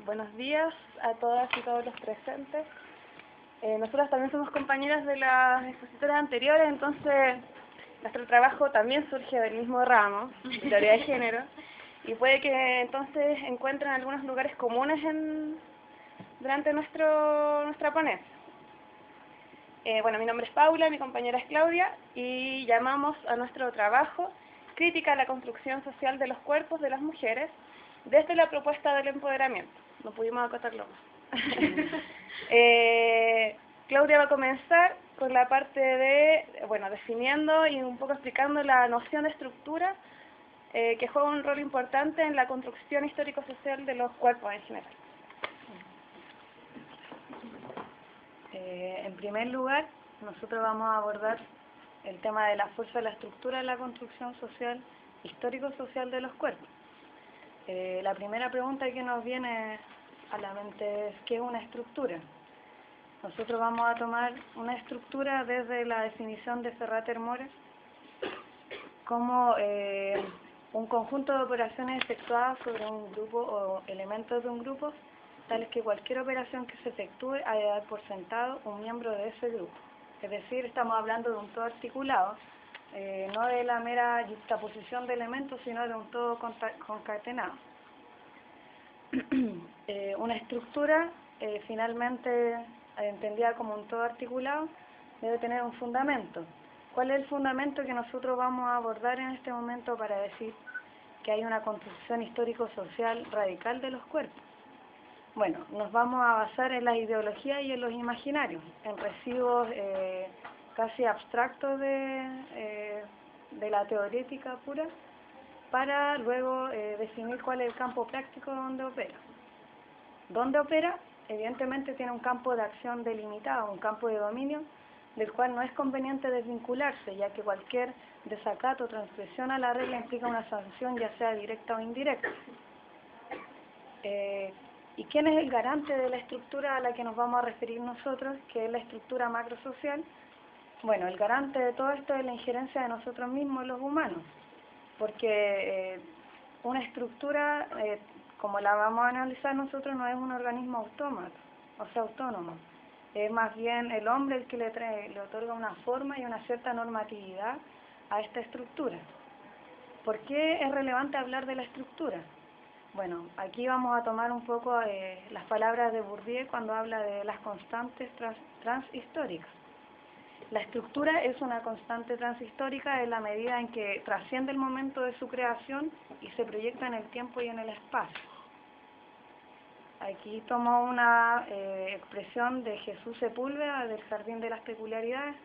Buenos días a todas y todos los presentes. Nosotras también somos compañeras de las expositoras anteriores, entonces nuestro trabajo también surge del mismo ramo, de teoría de género, y puede que entonces encuentren algunos lugares comunes durante nuestra ponencia. Mi nombre es Paula, mi compañera es Claudia, y llamamos a nuestro trabajo Crítica a la construcción social de los cuerpos de las mujeres desde la propuesta del empoderamiento. No pudimos acotarlo más. Claudia va a comenzar con la parte de, definiendo y un poco explicando la noción de estructura que juega un rol importante en la construcción histórico-social de los cuerpos en general. En primer lugar, nosotros vamos a abordar el tema de la fuerza de la estructura en la construcción social, histórico-social de los cuerpos. La primera pregunta que nos viene a la mente es ¿qué es una estructura? Nosotros vamos a tomar una estructura desde la definición de Ferrater-Mores como un conjunto de operaciones efectuadas sobre un grupo o elementos de un grupo, tales que cualquier operación que se efectúe ha de dar por sentado un miembro de ese grupo. Es decir, estamos hablando de un todo articulado, no de la mera juxtaposición de elementos, sino de un todo concatenado. Una estructura, finalmente entendida como un todo articulado, debe tener un fundamento. ¿Cuál es el fundamento que nosotros vamos a abordar en este momento para decir que hay una construcción histórico-social radical de los cuerpos? Bueno, nos vamos a basar en las ideologías y en los imaginarios, en residuos casi abstractos de la teorética pura, para luego definir cuál es el campo práctico donde opera. ¿Dónde opera? Evidentemente tiene un campo de acción delimitado, un campo de dominio, del cual no es conveniente desvincularse, ya que cualquier desacato o transgresión a la regla implica una sanción, ya sea directa o indirecta. ¿Y quién es el garante de la estructura a la que nos vamos a referir nosotros, que es la estructura macrosocial? Bueno, el garante de todo esto es la injerencia de nosotros mismos, los humanos, porque una estructura, como la vamos a analizar nosotros, no es un organismo autónomo. Es más bien el hombre el que le otorga una forma y una cierta normatividad a esta estructura. ¿Por qué es relevante hablar de la estructura? Bueno, aquí vamos a tomar un poco las palabras de Bourdieu cuando habla de las constantes transhistóricas. La estructura es una constante transhistórica en la medida en que trasciende el momento de su creación y se proyecta en el tiempo y en el espacio. Aquí tomo una expresión de Jesús Sepúlveda del Jardín de las Peculiaridades,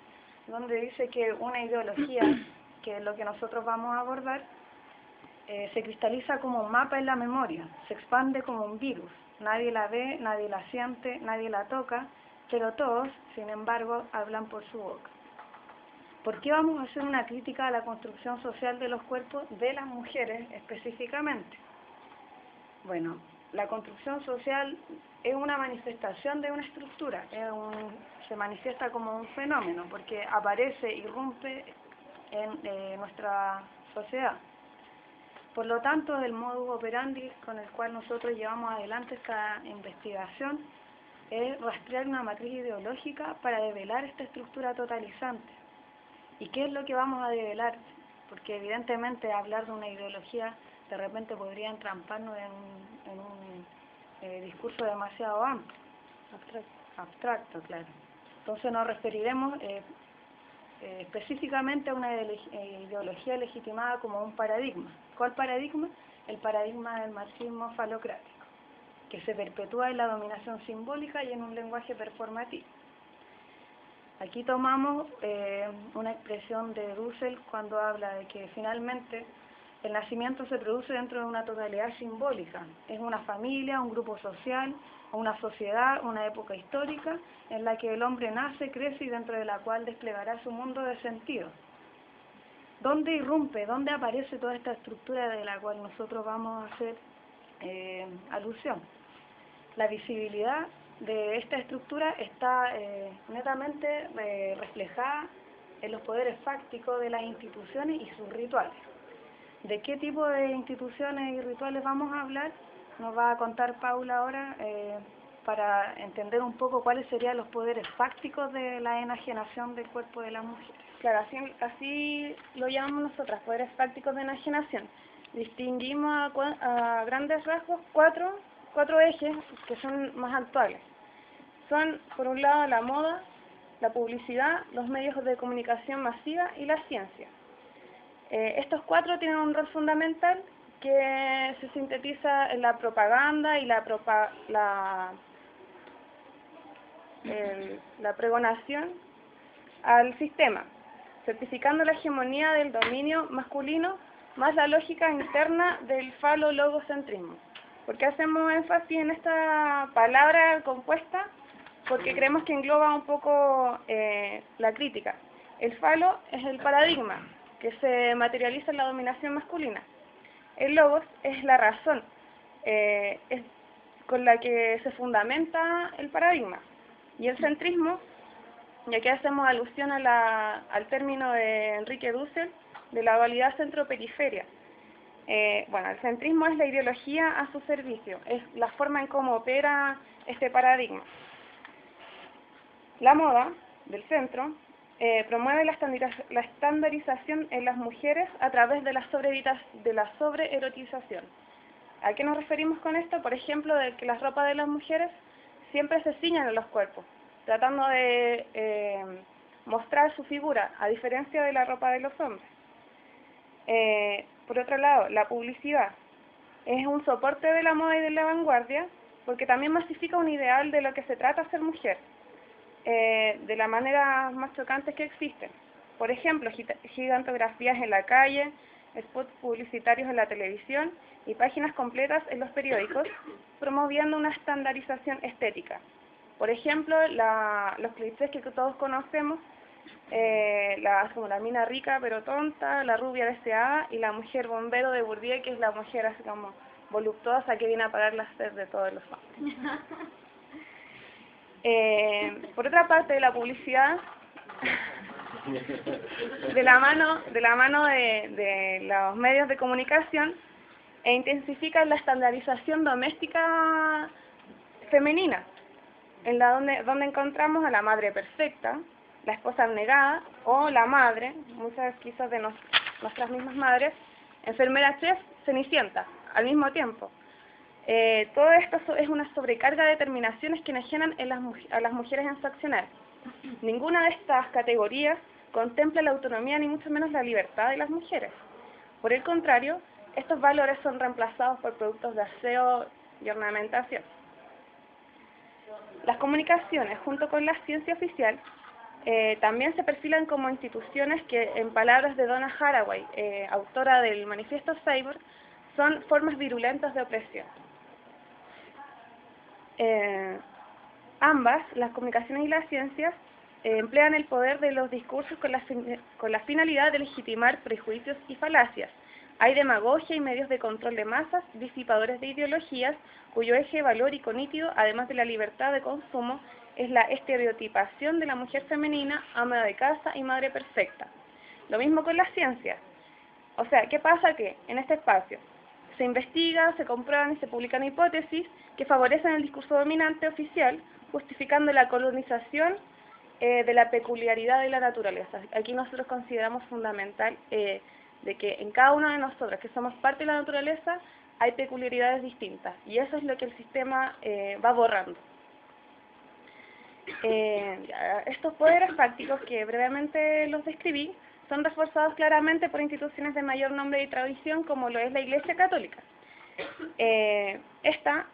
donde dice que una ideología, que es lo que nosotros vamos a abordar, se cristaliza como un mapa en la memoria, se expande como un virus. Nadie la ve, nadie la siente, nadie la toca, pero todos, sin embargo, hablan por su boca. ¿Por qué vamos a hacer una crítica a la construcción social de los cuerpos de las mujeres específicamente? Bueno, la construcción social es una manifestación de una estructura, se manifiesta como un fenómeno, porque aparece, irrumpe en nuestra sociedad. Por lo tanto, el modus operandi con el cual nosotros llevamos adelante esta investigación es rastrear una matriz ideológica para develar esta estructura totalizante. ¿Y qué es lo que vamos a develar? Porque evidentemente hablar de una ideología de repente podría entramparnos en un discurso demasiado amplio, abstracto, claro. Entonces nos referiremos específicamente a una ideología legitimada como un paradigma. ¿Cuál paradigma? El paradigma del marxismo falocrático, que se perpetúa en la dominación simbólica y en un lenguaje performativo. Aquí tomamos una expresión de Dussel cuando habla de que finalmente el nacimiento se produce dentro de una totalidad simbólica. Es una familia, un grupo social, una sociedad, una época histórica en la que el hombre nace, crece y dentro de la cual desplegará su mundo de sentido. ¿Dónde irrumpe? ¿Dónde aparece toda esta estructura de la cual nosotros vamos a hacer alusión? La visibilidad de esta estructura está netamente reflejada en los poderes fácticos de las instituciones y sus rituales. ¿De qué tipo de instituciones y rituales vamos a hablar? nos va a contar Paula ahora para entender un poco cuáles serían los poderes fácticos de la enajenación del cuerpo de las mujeres. Claro, así lo llamamos nosotras, poderes fácticos de enajenación. Distinguimos a grandes rasgos cuatro ejes que son más actuales. Son, por un lado, la moda, la publicidad, los medios de comunicación masiva y la ciencia. Estos cuatro tienen un rol fundamental que se sintetiza en la propaganda y la pregonación al sistema, certificando la hegemonía del dominio masculino más la lógica interna del falo-logocentrismo. ¿Por qué hacemos énfasis en esta palabra compuesta? Porque creemos que engloba un poco la crítica. El falo es el paradigma que se materializa en la dominación masculina. El logos es la razón es con la que se fundamenta el paradigma. Y el centrismo, y aquí hacemos alusión al término de Enrique Dussel, de la dualidad centro-periferia. Bueno, el centrismo es la ideología a su servicio, es la forma en cómo opera este paradigma. La moda del centro promueve la estandarización en las mujeres a través de la sobreerotización. ¿A qué nos referimos con esto? Por ejemplo, de que las ropas de las mujeres siempre se ciñan en los cuerpos, tratando de mostrar su figura, a diferencia de la ropa de los hombres. Por otro lado, la publicidad es un soporte de la moda y de la vanguardia, porque también masifica un ideal de lo que se trata ser mujer, de la manera más chocantes que existen. Por ejemplo, gigantografías en la calle, spots publicitarios en la televisión y páginas completas en los periódicos, promoviendo una estandarización estética. Por ejemplo, los clichés que todos conocemos, como la mina rica pero tonta, la rubia deseada y la mujer bombero de Bourdieu, que es la mujer así como voluptuosa que viene a parar la sed de todos los hombres. Por otra parte, la publicidad, de la mano de los medios de comunicación, intensifica la estandarización doméstica femenina, en donde encontramos a la madre perfecta, la esposa abnegada, o la madre, muchas quizás de nuestras mismas madres, enfermera chef, cenicienta, al mismo tiempo. Todo esto es una sobrecarga de determinaciones que enajenan a las mujeres en su accionar. Ninguna de estas categorías contempla la autonomía ni mucho menos la libertad de las mujeres. Por el contrario, estos valores son reemplazados por productos de aseo y ornamentación. Las comunicaciones, junto con la ciencia oficial, también se perfilan como instituciones que, en palabras de Donna Haraway, autora del Manifiesto Cyborg, son formas virulentas de opresión. Ambas, las comunicaciones y las ciencias, emplean el poder de los discursos con la finalidad de legitimar prejuicios y falacias. Hay demagogia y medios de control de masas, disipadores de ideologías, cuyo eje valórico nítido, además de la libertad de consumo, es la estereotipación de la mujer femenina, ama de casa y madre perfecta. Lo mismo con las ciencias. O sea, ¿qué pasa? Que en este espacio se investiga, se comprueban y se publican hipótesis que favorecen el discurso dominante oficial, justificando la colonización de la peculiaridad de la naturaleza. Aquí nosotros consideramos fundamental de que en cada uno de nosotros, que somos parte de la naturaleza, hay peculiaridades distintas, y eso es lo que el sistema va borrando. Estos poderes fácticos, que brevemente los describí, son reforzados claramente por instituciones de mayor nombre y tradición, como lo es la Iglesia Católica. Esta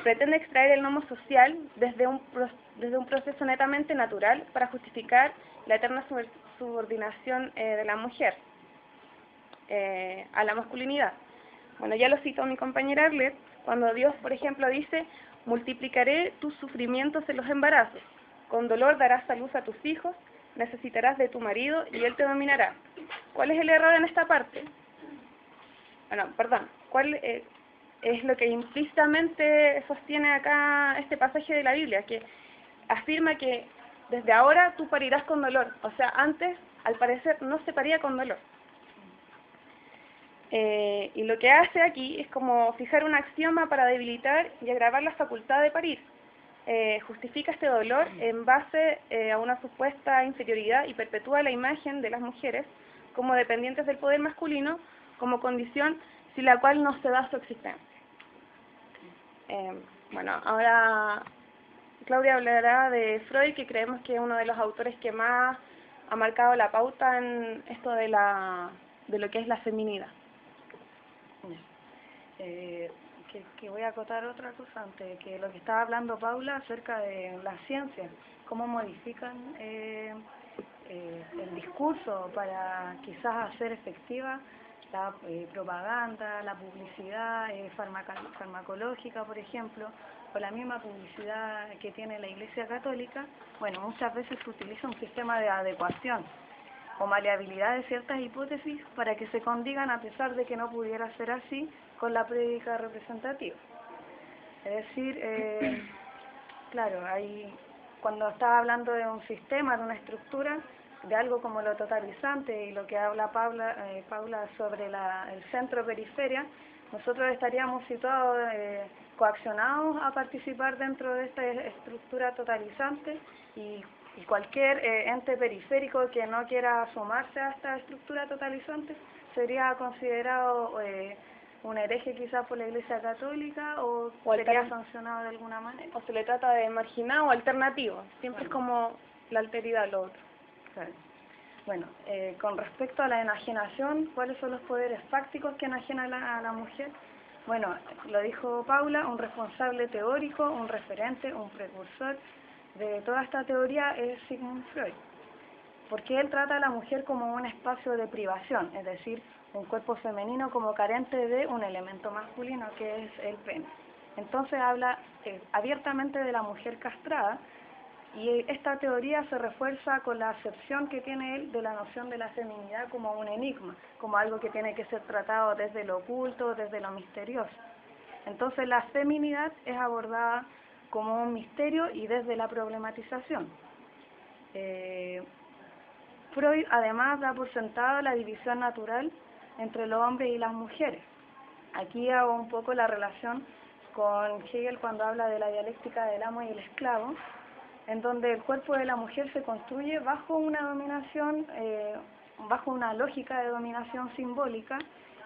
pretende extraer el nomo social desde un proceso netamente natural para justificar la eterna subordinación de la mujer a la masculinidad. Bueno, ya lo citó mi compañera Arlet, cuando Dios, por ejemplo, dice: multiplicaré tus sufrimientos en los embarazos, con dolor darás a luz a tus hijos, necesitarás de tu marido y él te dominará. ¿Cuál es el error en esta parte? ¿Cuál es lo que implícitamente sostiene acá este pasaje de la Biblia? Que afirma que desde ahora tú parirás con dolor. O sea, antes, al parecer, no se paría con dolor. Y lo que hace aquí es como fijar un axioma para debilitar y agravar la facultad de parir. Justifica este dolor en base a una supuesta inferioridad y perpetúa la imagen de las mujeres como dependientes del poder masculino como condición sin la cual no se da su existencia. Bueno, ahora Claudia hablará de Freud, que creemos que es uno de los autores que más ha marcado la pauta en esto de lo que es la feminidad. Que voy a acotar otra cosa antes, que lo que estaba hablando Paula acerca de la ciencia, cómo modifican el discurso para quizás hacer efectiva la propaganda, la publicidad farmacológica, por ejemplo, o la misma publicidad que tiene la Iglesia Católica. Bueno, muchas veces se utiliza un sistema de adecuación o maleabilidad de ciertas hipótesis para que se condigan a pesar de que no pudiera ser así con la prédica representativa. Es decir, claro, cuando estaba hablando de un sistema, de una estructura, de algo como lo totalizante y lo que habla Paula sobre el centro-periferia, nosotros estaríamos situados, coaccionados a participar dentro de esta estructura totalizante y cualquier ente periférico que no quiera sumarse a esta estructura totalizante sería considerado un hereje quizás por la Iglesia Católica o sería sancionado de alguna manera. O se le trata de marginado o alternativo, siempre es como la alteridad lo otro. Claro. Bueno, con respecto a la enajenación, ¿cuáles son los poderes fácticos que enajenan a la mujer? Bueno, lo dijo Paula, un responsable teórico, un referente, un precursor de toda esta teoría es Sigmund Freud, porque él trata a la mujer como un espacio de privación, es decir, un cuerpo femenino como carente de un elemento masculino que es el pene. Entonces habla abiertamente de la mujer castrada y esta teoría se refuerza con la acepción que tiene él de la noción de la feminidad como un enigma, como algo que tiene que ser tratado desde lo oculto, desde lo misterioso. Entonces la feminidad es abordada como un misterio y desde la problematización. Freud además da por sentado la división natural entre los hombres y las mujeres. Aquí hago un poco la relación con Hegel cuando habla de la dialéctica del amo y el esclavo, en donde el cuerpo de la mujer se construye bajo una dominación, bajo una lógica de dominación simbólica,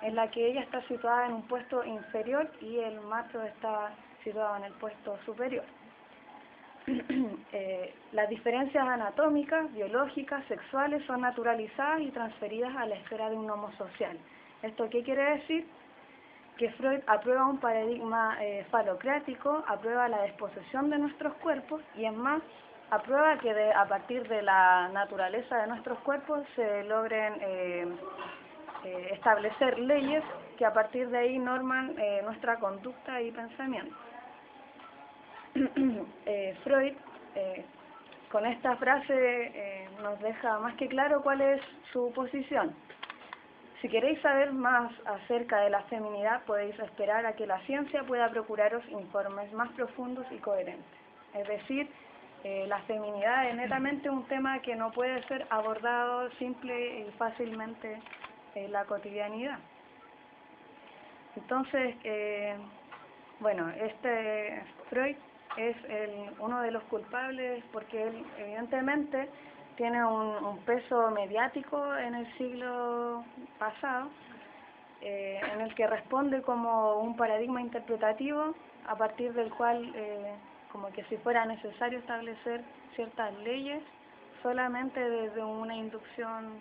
en la que ella está situada en un puesto inferior y el macho está situado en el puesto superior. Las diferencias anatómicas, biológicas, sexuales son naturalizadas y transferidas a la esfera de un homo social. ¿Esto qué quiere decir? Que Freud aprueba un paradigma falocrático, aprueba la desposesión de nuestros cuerpos y es más, aprueba que a partir de la naturaleza de nuestros cuerpos se logren establecer leyes que a partir de ahí norman nuestra conducta y pensamiento. Freud con esta frase nos deja más que claro cuál es su posición. Si queréis saber más acerca de la feminidad, podéis esperar a que la ciencia pueda procuraros informes más profundos y coherentes. Es decir, la feminidad es netamente un tema que no puede ser abordado simple y fácilmente en la cotidianidad. Entonces, bueno, Freud es uno de los culpables porque él evidentemente tiene un peso mediático en el siglo pasado, en el que responde como un paradigma interpretativo a partir del cual, como que si fuera necesario establecer ciertas leyes solamente desde una inducción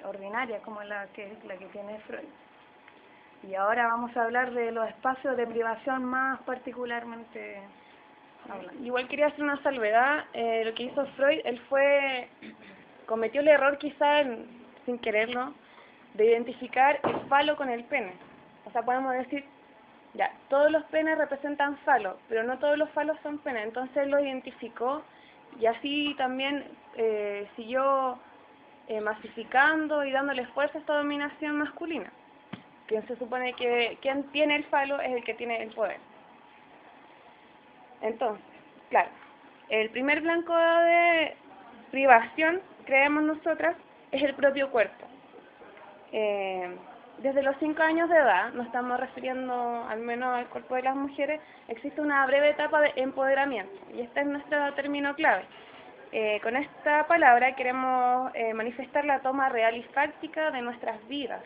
ordinaria como la que tiene Freud. Y ahora vamos a hablar de los espacios de privación más particularmente hablando. Igual quería hacer una salvedad, lo que hizo Freud, él cometió el error quizá, sin quererlo, de identificar el falo con el pene. O sea, podemos decir, ya, todos los penes representan falo, pero no todos los falos son pene. Entonces él lo identificó y así también siguió masificando y dándole fuerza a esta dominación masculina. Que se supone que quien tiene el falo es el que tiene el poder. Entonces, claro, el primer blanco de privación, creemos nosotras, es el propio cuerpo. desde los 5 años de edad, nos estamos refiriendo al menos al cuerpo de las mujeres, existe una breve etapa de empoderamiento, y este es nuestro término clave. Con esta palabra queremos manifestar la toma real y fáctica de nuestras vidas,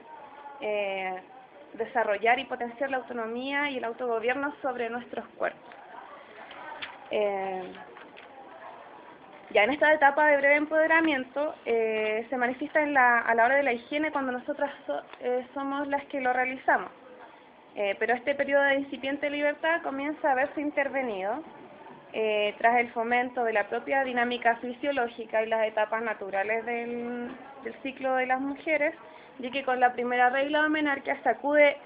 desarrollar y potenciar la autonomía y el autogobierno sobre nuestros cuerpos. Ya en esta etapa de breve empoderamiento se manifiesta a la hora de la higiene cuando nosotras somos las que lo realizamos. Pero este periodo de incipiente libertad comienza a verse intervenido tras el fomento de la propia dinámica fisiológica y las etapas naturales del ciclo de las mujeres, ya que con la primera regla o menarquia se acude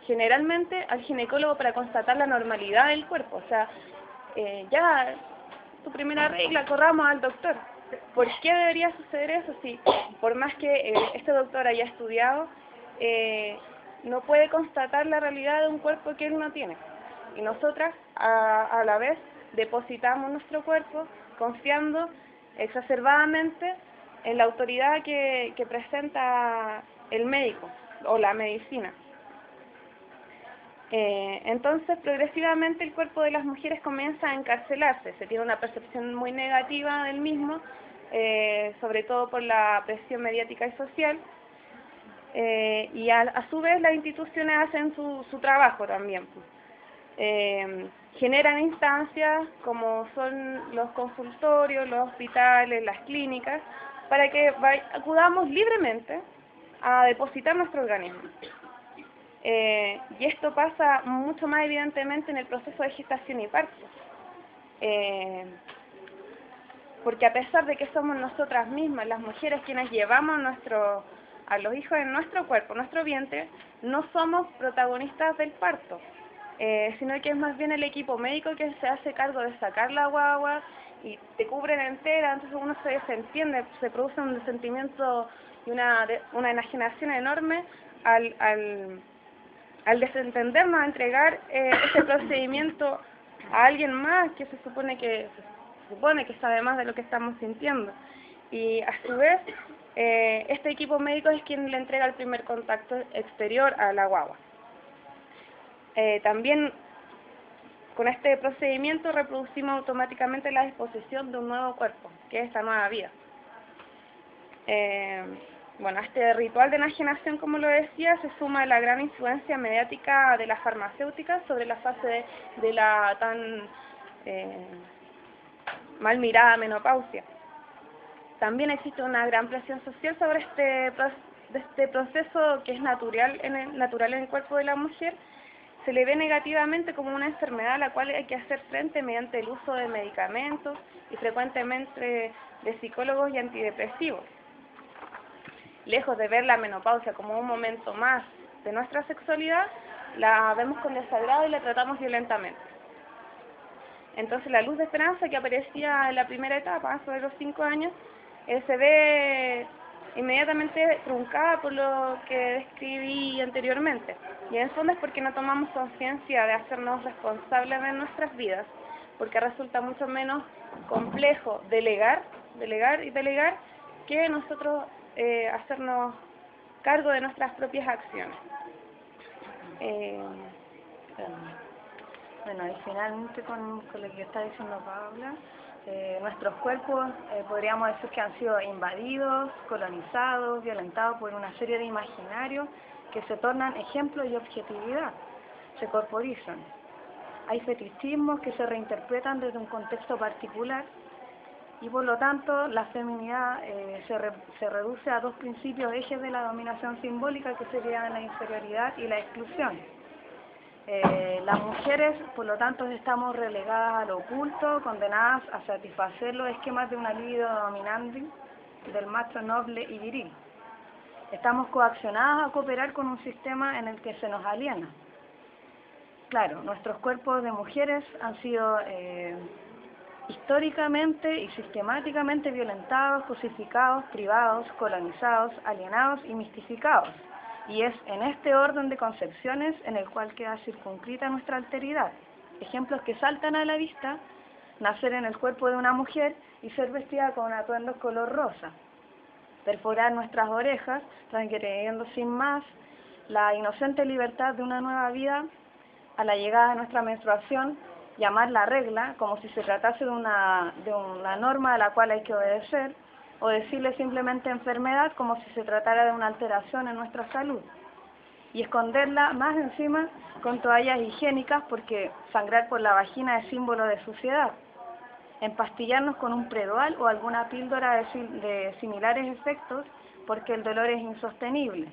generalmente al ginecólogo para constatar la normalidad del cuerpo. O sea, ya tu primera regla, corramos al doctor. ¿Por qué debería suceder eso? Si por más que este doctor haya estudiado, no puede constatar la realidad de un cuerpo que él no tiene. Y nosotras, a la vez, depositamos nuestro cuerpo confiando exacerbadamente en la autoridad que presenta el médico o la medicina. Entonces, progresivamente el cuerpo de las mujeres comienza a encarcelarse, se tiene una percepción muy negativa del mismo, sobre todo por la presión mediática y social, y a su vez las instituciones hacen su trabajo también. Generan instancias como son los consultorios, los hospitales, las clínicas, para que acudamos libremente a depositar nuestro organismo. Y esto pasa mucho más evidentemente en el proceso de gestación y parto, porque a pesar de que somos nosotras mismas, las mujeres, quienes llevamos a los hijos en nuestro cuerpo, nuestro vientre, no somos protagonistas del parto, sino que es más bien el equipo médico que se hace cargo de sacar la guagua y te cubren entera, entonces uno se desentiende, se produce un sentimiento y una enajenación enorme al desentendernos a entregar ese procedimiento a alguien más que se supone que sabe más de lo que estamos sintiendo. Y a su vez, este equipo médico es quien le entrega el primer contacto exterior a la guagua. También con este procedimiento reproducimos automáticamente la disposición de un nuevo cuerpo, que es esta nueva vida. Bueno, a este ritual de enajenación, como lo decía, se suma la gran influencia mediática de las farmacéuticas sobre la fase de la tan mal mirada menopausia. También existe una gran presión social sobre este proceso que es natural en el cuerpo de la mujer. Se le ve negativamente como una enfermedad a la cual hay que hacer frente mediante el uso de medicamentos y frecuentemente de psicólogos y antidepresivos. Lejos de ver la menopausia como un momento más de nuestra sexualidad, la vemos con desagrado y la tratamos violentamente. Entonces la luz de esperanza que aparecía en la primera etapa, sobre los 5 años, se ve inmediatamente truncada por lo que describí anteriormente. Y en el fondo es porque no tomamos conciencia de hacernos responsables de nuestras vidas, porque resulta mucho menos complejo delegar que nosotros hacernos cargo de nuestras propias acciones. Bueno, y finalmente con lo que está diciendo Paula, nuestros cuerpos podríamos decir que han sido invadidos, colonizados, violentados por una serie de imaginarios que se tornan ejemplo y objetividad, se corporizan. Hay fetichismos que se reinterpretan desde un contexto particular y por lo tanto la feminidad se reduce a dos principios ejes de la dominación simbólica, que serían la inferioridad y la exclusión. Las mujeres, por lo tanto, estamos relegadas al oculto, condenadas a satisfacer los esquemas de una libido dominante del macho noble y viril. Estamos coaccionadas a cooperar con un sistema en el que se nos aliena. Claro, nuestros cuerpos de mujeres han sido históricamente y sistemáticamente violentados, cosificados, privados, colonizados, alienados y mistificados. Y es en este orden de concepciones en el cual queda circunscrita nuestra alteridad. Ejemplos que saltan a la vista: nacer en el cuerpo de una mujer y ser vestida con atuendos color rosa, perforar nuestras orejas, transgrediendo sin más la inocente libertad de una nueva vida a la llegada de nuestra menstruación, llamarla regla como si se tratase de una norma a la cual hay que obedecer, o decirle simplemente enfermedad como si se tratara de una alteración en nuestra salud, y esconderla más encima con toallas higiénicas porque sangrar por la vagina es símbolo de suciedad, empastillarnos con un Predol o alguna píldora de similares efectos porque el dolor es insostenible,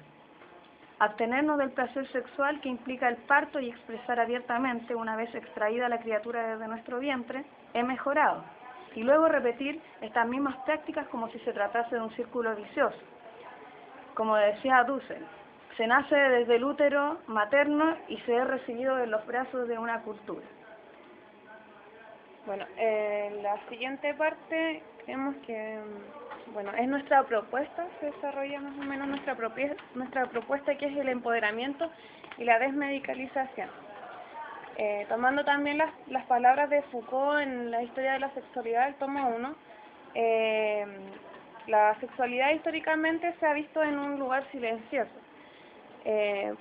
abstenernos del placer sexual que implica el parto y expresar abiertamente una vez extraída la criatura desde nuestro vientre, he mejorado, y luego repetir estas mismas prácticas como si se tratase de un círculo vicioso. Como decía Dussel, se nace desde el útero materno y se es recibido en los brazos de una cultura. Bueno, en la siguiente parte creemos que, bueno, es nuestra propuesta, se desarrolla más o menos nuestra propuesta, que es el empoderamiento y la desmedicalización. Tomando también las palabras de Foucault en la historia de la sexualidad, el tomo 1, la sexualidad históricamente se ha visto en un lugar silencioso.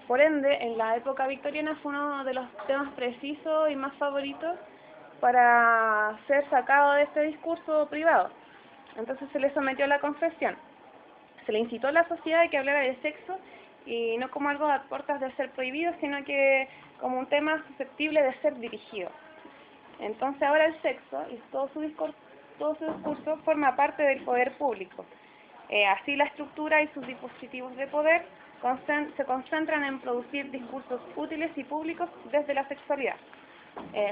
Por ende, en la época victoriana fue uno de los temas precisos y más favoritos para ser sacado de este discurso privado. Entonces se le sometió a la confesión. Se le incitó a la sociedad a que hablara de sexo, y no como algo a puertas de ser prohibido, sino que como un tema susceptible de ser dirigido. Entonces ahora el sexo y todo su discurso forma parte del poder público. Así la estructura y sus dispositivos de poder se concentran en producir discursos útiles y públicos desde la sexualidad.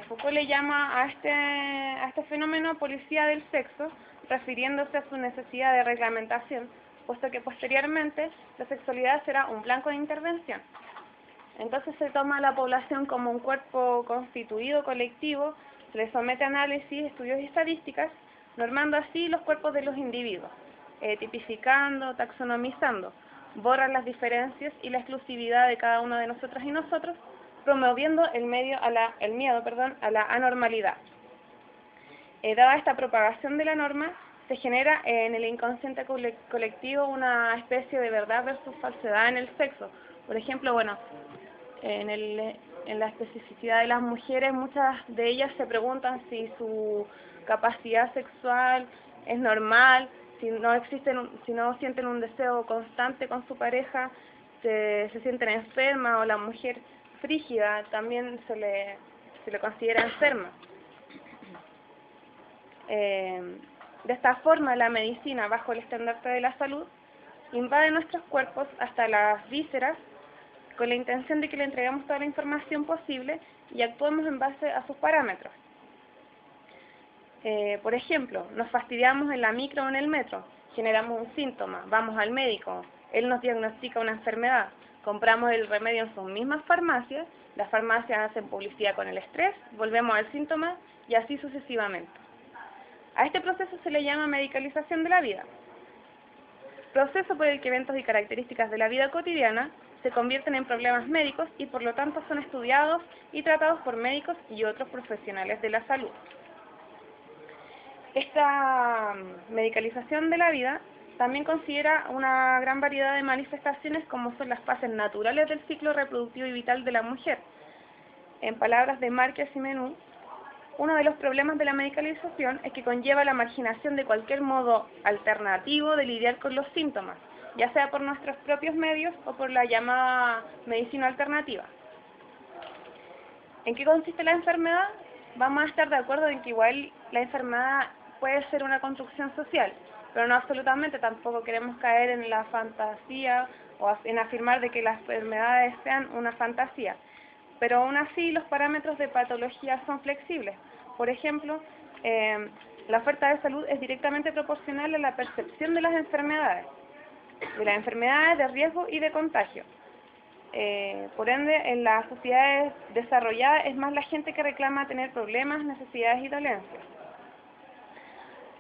Foucault le llama a este fenómeno policía del sexo, refiriéndose a su necesidad de reglamentación, puesto que posteriormente la sexualidad será un blanco de intervención. Entonces se toma a la población como un cuerpo constituido, colectivo, se le somete a análisis, estudios y estadísticas, normando así los cuerpos de los individuos, tipificando, taxonomizando, borran las diferencias y la exclusividad de cada uno de nosotras y nosotros, promoviendo el miedo a la anormalidad. Dada esta propagación de la norma, se genera en el inconsciente colectivo una especie de verdad versus falsedad en el sexo. Por ejemplo, bueno, en la especificidad de las mujeres, muchas de ellas se preguntan si su capacidad sexual es normal, si no sienten un deseo constante con su pareja, se sienten enfermas, o la mujer frígida también se le considera enferma. De esta forma, la medicina, bajo el estandarte de la salud, invade nuestros cuerpos hasta las vísceras, con la intención de que le entregamos toda la información posible y actuemos en base a sus parámetros. Por ejemplo, nos fastidiamos en la micro o en el metro, generamos un síntoma, vamos al médico, él nos diagnostica una enfermedad, compramos el remedio en sus mismas farmacias, las farmacias hacen publicidad con el estrés, volvemos al síntoma y así sucesivamente. A este proceso se le llama medicalización de la vida, proceso por el que eventos y características de la vida cotidiana se convierten en problemas médicos y por lo tanto son estudiados y tratados por médicos y otros profesionales de la salud. Esta medicalización de la vida también considera una gran variedad de manifestaciones, como son las fases naturales del ciclo reproductivo y vital de la mujer. En palabras de Márquez y Menú, uno de los problemas de la medicalización es que conlleva la marginación de cualquier modo alternativo de lidiar con los síntomas, ya sea por nuestros propios medios o por la llamada medicina alternativa. ¿En qué consiste la enfermedad? Vamos a estar de acuerdo en que igual la enfermedad puede ser una construcción social, pero no absolutamente. Tampoco queremos caer en la fantasía o en afirmar de que las enfermedades sean una fantasía. Pero aún así los parámetros de patología son flexibles. Por ejemplo, la oferta de salud es directamente proporcional a la percepción de las enfermedades de riesgo y de contagio. Por ende, en las sociedades desarrolladas es más la gente que reclama tener problemas, necesidades y dolencias.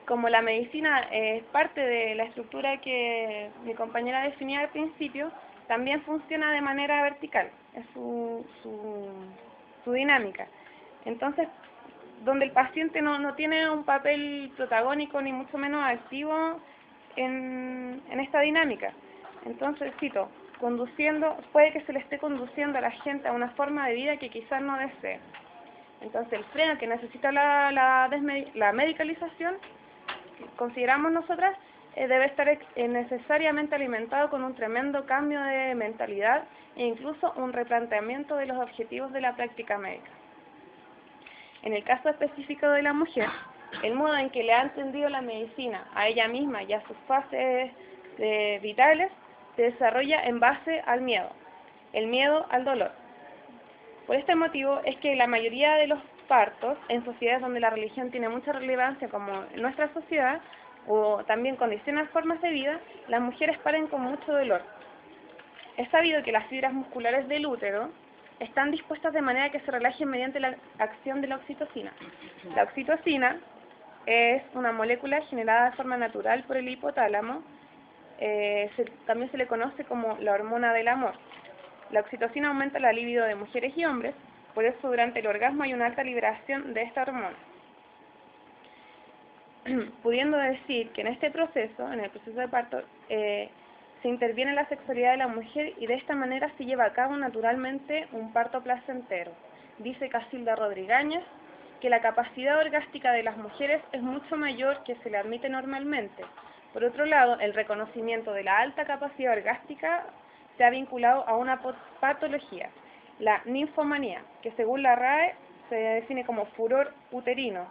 Como la medicina es parte de la estructura que mi compañera definía al principio, también funciona de manera vertical, es su dinámica. Entonces, donde el paciente no tiene un papel protagónico ni mucho menos activo en esta dinámica. Entonces, cito, puede que se le esté conduciendo a la gente a una forma de vida que quizás no desee. Entonces el freno que necesita la medicalización, consideramos nosotras, debe estar necesariamente alimentado con un tremendo cambio de mentalidad e incluso un replanteamiento de los objetivos de la práctica médica. En el caso específico de la mujer, el modo en que le ha entendido la medicina a ella misma y a sus fases vitales se desarrolla en base al miedo, el miedo al dolor. Por este motivo es que la mayoría de los partos en sociedades donde la religión tiene mucha relevancia, como en nuestra sociedad, o también condiciona formas de vida, las mujeres paren con mucho dolor. Es sabido que las fibras musculares del útero están dispuestas de manera que se relajen mediante la acción de la oxitocina. La oxitocina es una molécula generada de forma natural por el hipotálamo, también se le conoce como la hormona del amor. La oxitocina aumenta la libido de mujeres y hombres, por eso durante el orgasmo hay una alta liberación de esta hormona. Pudiendo decir que en este proceso, en el proceso de parto, se interviene en la sexualidad de la mujer y de esta manera se lleva a cabo naturalmente un parto placentero. Dice Casilda Rodríguez que la capacidad orgástica de las mujeres es mucho mayor que se le admite normalmente. Por otro lado, el reconocimiento de la alta capacidad orgástica se ha vinculado a una patología, la ninfomanía, que según la RAE se define como furor uterino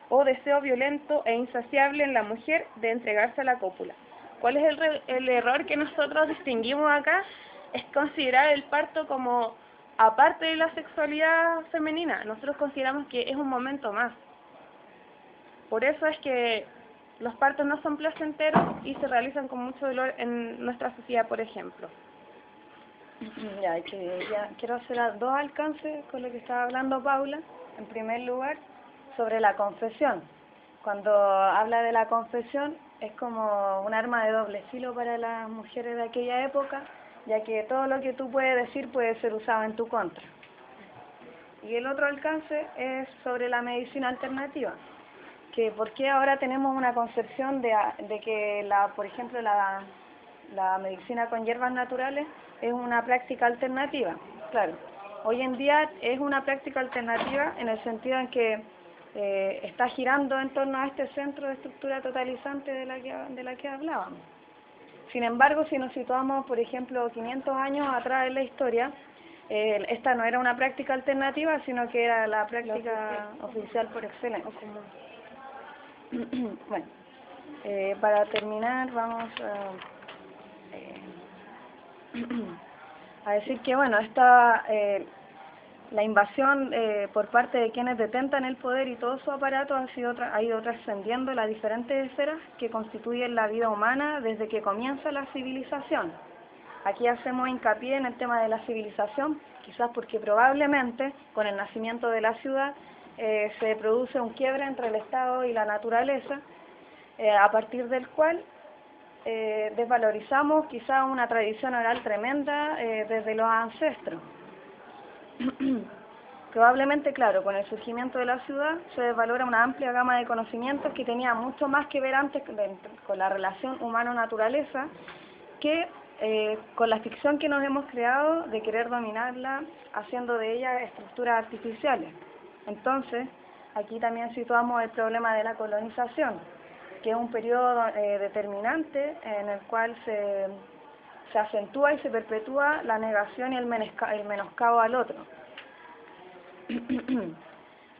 o deseo violento e insaciable en la mujer de entregarse a la cópula. ¿Cuál es el error que nosotros distinguimos acá? Es considerar el parto como aparte de la sexualidad femenina. Nosotros consideramos que es un momento más. Por eso es que los partos no son placenteros y se realizan con mucho dolor en nuestra sociedad, por ejemplo. Ya quiero hacer dos alcances con lo que estaba hablando Paula. En primer lugar, sobre la confesión. Cuando habla de la confesión, es como un arma de doble filo para las mujeres de aquella época, ya que todo lo que tú puedes decir puede ser usado en tu contra. Y el otro alcance es sobre la medicina alternativa, que por qué ahora tenemos una concepción de que, por ejemplo, la medicina con hierbas naturales es una práctica alternativa. Claro, hoy en día es una práctica alternativa en el sentido en que está girando en torno a este centro de estructura totalizante de la que hablábamos. Sin embargo, si nos situamos, por ejemplo, 500 años atrás en la historia, esta no era una práctica alternativa, sino que era la práctica oficial por excelencia. Bueno, para terminar vamos a decir que, bueno, la invasión por parte de quienes detentan el poder y todo su aparato ha ido trascendiendo las diferentes esferas que constituyen la vida humana desde que comienza la civilización. Aquí hacemos hincapié en el tema de la civilización, quizás porque probablemente con el nacimiento de la ciudad se produce un quiebre entre el Estado y la naturaleza, a partir del cual desvalorizamos quizás una tradición oral tremenda desde los ancestros. Probablemente, claro, con el surgimiento de la ciudad se desvalora una amplia gama de conocimientos que tenía mucho más que ver antes con la relación humano-naturaleza que con la ficción que nos hemos creado de querer dominarla haciendo de ella estructuras artificiales. Entonces, aquí también situamos el problema de la colonización, que es un periodo determinante en el cual se acentúa y se perpetúa la negación y el menoscabo al otro.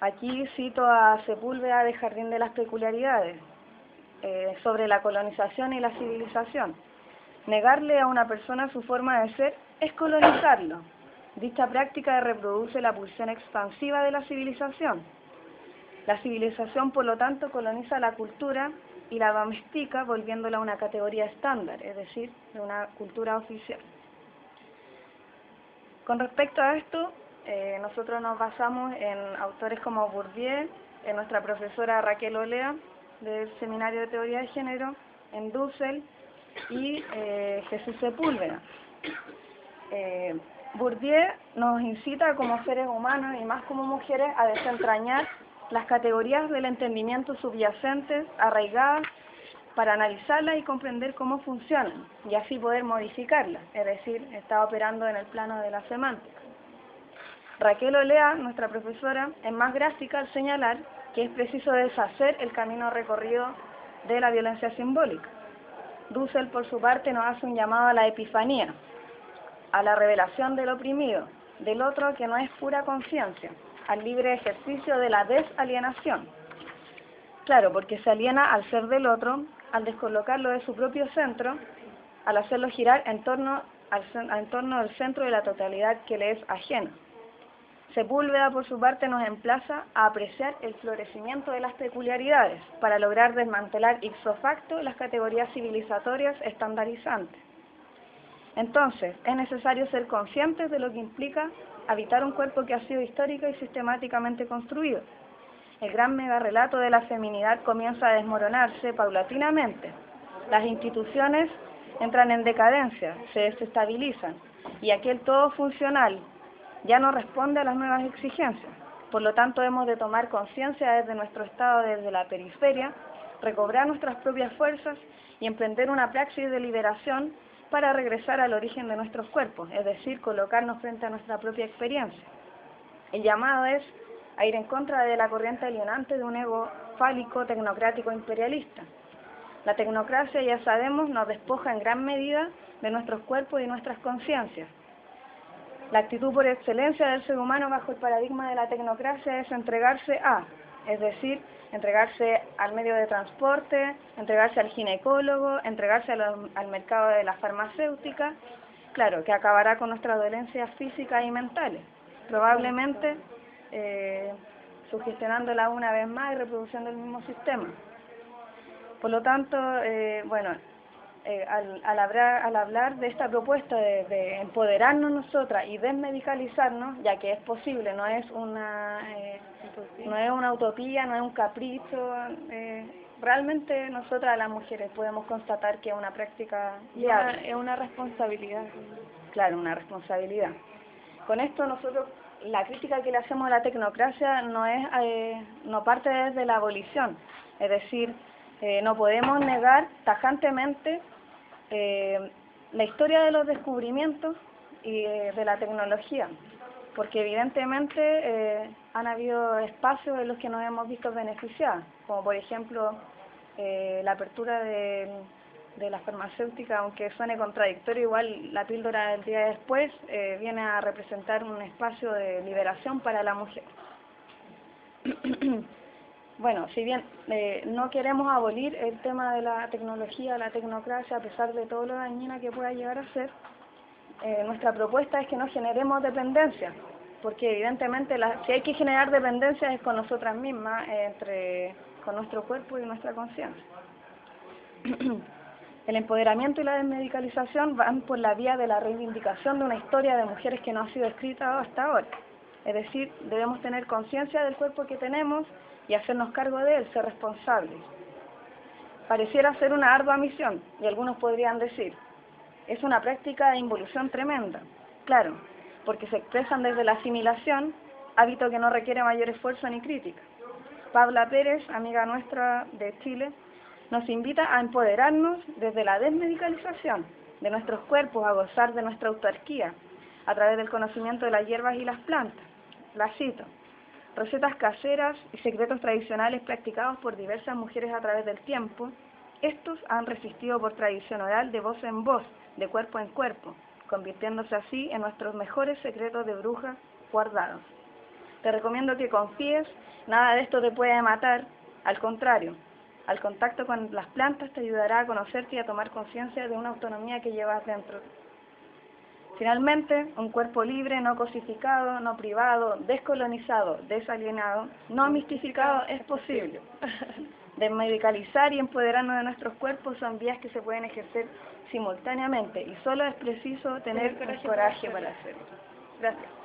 Aquí cito a Sepúlveda de Jardín de las Peculiaridades, sobre la colonización y la civilización. Negarle a una persona su forma de ser es colonizarlo. Dicha práctica reproduce la pulsión expansiva de la civilización. La civilización, por lo tanto, coloniza la cultura y la domestica, volviéndola una categoría estándar, es decir, de una cultura oficial. Con respecto a esto, nosotros nos basamos en autores como Bourdieu, en nuestra profesora Raquel Olea, del Seminario de Teoría de Género, en Dussel, y Jesús Sepúlveda. Bourdieu nos incita como seres humanos y más como mujeres a desentrañar las categorías del entendimiento subyacentes, arraigadas para analizarlas y comprender cómo funcionan, y así poder modificarlas, es decir, está operando en el plano de la semántica. Raquel Olea, nuestra profesora, es más gráfica al señalar que es preciso deshacer el camino recorrido de la violencia simbólica. Dussel, por su parte, nos hace un llamado a la epifanía, a la revelación del oprimido, del otro que no es pura conciencia, al libre ejercicio de la desalienación. Claro, porque se aliena al ser del otro, al descolocarlo de su propio centro, al hacerlo girar en torno del centro de la totalidad que le es ajena. Sepúlveda, por su parte, nos emplaza a apreciar el florecimiento de las peculiaridades para lograr desmantelar ipso facto las categorías civilizatorias estandarizantes. Entonces, es necesario ser conscientes de lo que implica habitar un cuerpo que ha sido histórica y sistemáticamente construido. El gran megarrelato de la feminidad comienza a desmoronarse paulatinamente. Las instituciones entran en decadencia, se desestabilizan, y aquel todo funcional ya no responde a las nuevas exigencias. Por lo tanto, hemos de tomar conciencia desde nuestro estado, desde la periferia, recobrar nuestras propias fuerzas y emprender una praxis de liberación para regresar al origen de nuestros cuerpos, es decir, colocarnos frente a nuestra propia experiencia. El llamado es a ir en contra de la corriente alienante de un ego fálico, tecnocrático, imperialista. La tecnocracia, ya sabemos, nos despoja en gran medida de nuestros cuerpos y nuestras conciencias. La actitud por excelencia del ser humano bajo el paradigma de la tecnocracia es entregarse a, es decir, entregarse al medio de transporte, entregarse al ginecólogo, entregarse al mercado de la farmacéutica, claro, que acabará con nuestras dolencias físicas y mentales, probablemente sugestionándola una vez más y reproduciendo el mismo sistema. Por lo tanto, al hablar de esta propuesta de empoderarnos nosotras y desmedicalizarnos, ya que es posible, no es una utopía, no es un capricho, realmente nosotras las mujeres podemos constatar que es una práctica viable. Es una responsabilidad. Claro, una responsabilidad. Con esto nosotros, la crítica que le hacemos a la tecnocracia no parte desde la abolición, es decir, no podemos negar tajantemente la historia de los descubrimientos y de la tecnología, porque evidentemente han habido espacios en los que nos hemos visto beneficiados, como por ejemplo la apertura de las farmacéuticas, aunque suene contradictorio, igual la píldora del día después viene a representar un espacio de liberación para la mujer. Bueno, si bien no queremos abolir el tema de la tecnología, la tecnocracia, a pesar de todo lo dañina que pueda llegar a ser, nuestra propuesta es que no generemos dependencia, porque evidentemente si hay que generar dependencia es con nosotras mismas, con nuestro cuerpo y nuestra conciencia. El empoderamiento y la desmedicalización van por la vía de la reivindicación de una historia de mujeres que no ha sido escrita hasta ahora. Es decir, debemos tener conciencia del cuerpo que tenemos y hacernos cargo de él, ser responsables. Pareciera ser una ardua misión, y algunos podrían decir, es una práctica de involución tremenda. Claro, porque se expresan desde la asimilación, hábito que no requiere mayor esfuerzo ni crítica. Paula Pérez, amiga nuestra de Chile, nos invita a empoderarnos desde la desmedicalización de nuestros cuerpos, a gozar de nuestra autarquía, a través del conocimiento de las hierbas y las plantas. La cito: recetas caseras y secretos tradicionales practicados por diversas mujeres a través del tiempo, estos han resistido por tradición oral de voz en voz, de cuerpo en cuerpo, convirtiéndose así en nuestros mejores secretos de brujas guardados. Te recomiendo que confíes, nada de esto te puede matar, al contrario, al contacto con las plantas te ayudará a conocerte y a tomar conciencia de una autonomía que llevas dentro. Finalmente, un cuerpo libre, no cosificado, no privado, descolonizado, desalienado, no mistificado es posible. Desmedicalizar y empoderarnos de nuestros cuerpos son vías que se pueden ejercer simultáneamente y solo es preciso tener el coraje para hacerlo. Gracias.